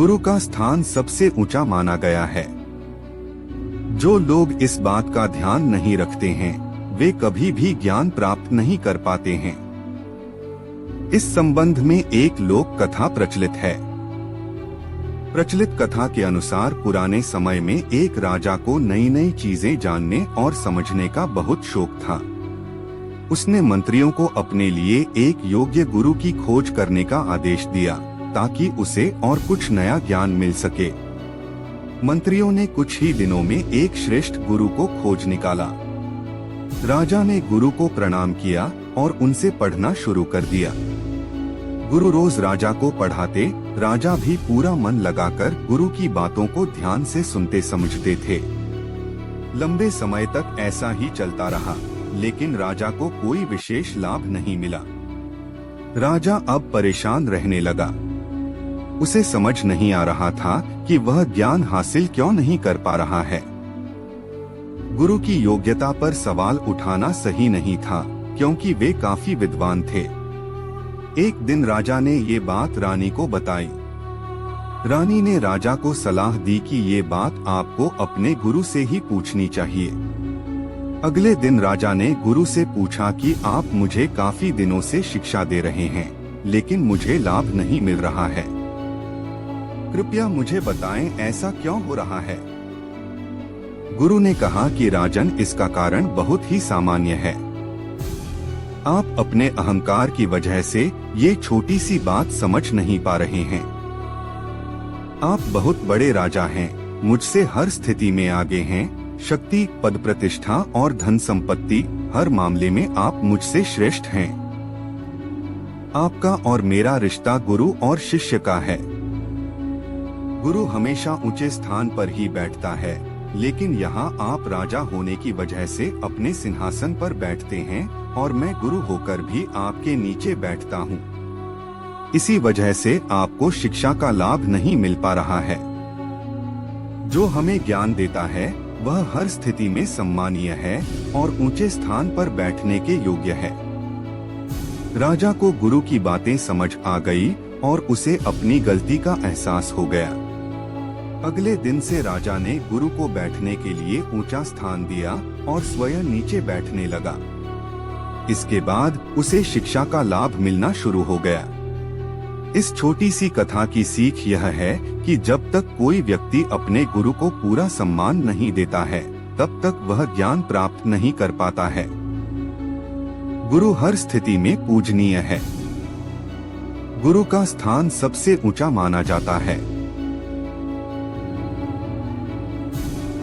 गुरु का स्थान सबसे ऊंचा माना गया है। जो लोग इस बात का ध्यान नहीं रखते हैं वे कभी भी ज्ञान प्राप्त नहीं कर पाते हैं। इस संबंध में एक लोक कथा प्रचलित है। प्रचलित कथा के अनुसार पुराने समय में एक राजा को नई नई चीजें जानने और समझने का बहुत शौक था। उसने मंत्रियों को अपने लिए एक योग्य गुरु की खोज करने का आदेश दिया ताकि उसे और कुछ नया ज्ञान मिल सके। मंत्रियों ने कुछ ही दिनों में एक श्रेष्ठ गुरु को खोज निकाला। राजा ने गुरु को प्रणाम किया और उनसे पढ़ना शुरू कर दिया। गुरु रोज राजा को पढ़ाते, राजा भी पूरा मन लगाकर गुरु की बातों को ध्यान से सुनते समझते थे। लंबे समय तक ऐसा ही चलता रहा, लेकिन राजा को कोई विशेष लाभ नहीं मिला। राजा अब परेशान रहने लगा। उसे समझ नहीं आ रहा था कि वह ज्ञान हासिल क्यों नहीं कर पा रहा है। गुरु की योग्यता पर सवाल उठाना सही नहीं था, क्योंकि वे काफी विद्वान थे। एक दिन राजा ने ये बात रानी को बताई। रानी ने राजा को सलाह दी कि ये बात आपको अपने गुरु से ही पूछनी चाहिए। अगले दिन राजा ने गुरु से पूछा कि आप मुझे काफी दिनों से शिक्षा दे रहे हैं, लेकिन मुझे लाभ नहीं मिल रहा है। कृपया मुझे बताएं ऐसा क्यों हो रहा है। गुरु ने कहा कि राजन, इसका कारण बहुत ही सामान्य है। आप अपने अहंकार की वजह से ये छोटी सी बात समझ नहीं पा रहे हैं। आप बहुत बड़े राजा हैं, मुझसे हर स्थिति में आगे हैं। शक्ति, पद प्रतिष्ठा और धन संपत्ति, हर मामले में आप मुझसे श्रेष्ठ हैं। आपका और मेरा रिश्ता गुरु और शिष्य का है। गुरु हमेशा ऊंचे स्थान पर ही बैठता है, लेकिन यहाँ आप राजा होने की वजह से अपने सिंहासन पर बैठते हैं और मैं गुरु होकर भी आपके नीचे बैठता हूँ। इसी वजह से आपको शिक्षा का लाभ नहीं मिल पा रहा है। जो हमें ज्ञान देता है वह हर स्थिति में सम्मानीय है और ऊंचे स्थान पर बैठने के योग्य है। राजा को गुरु की बातें समझ आ गई और उसे अपनी गलती का एहसास हो गया। अगले दिन से राजा ने गुरु को बैठने के लिए ऊंचा स्थान दिया और स्वयं नीचे बैठने लगा। इसके बाद उसे शिक्षा का लाभ मिलना शुरू हो गया। इस छोटी सी कथा की सीख यह है कि जब तक कोई व्यक्ति अपने गुरु को पूरा सम्मान नहीं देता है, तब तक वह ज्ञान प्राप्त नहीं कर पाता है। गुरु हर स्थिति में पूजनीय है। गुरु का स्थान सबसे ऊंचा माना जाता है।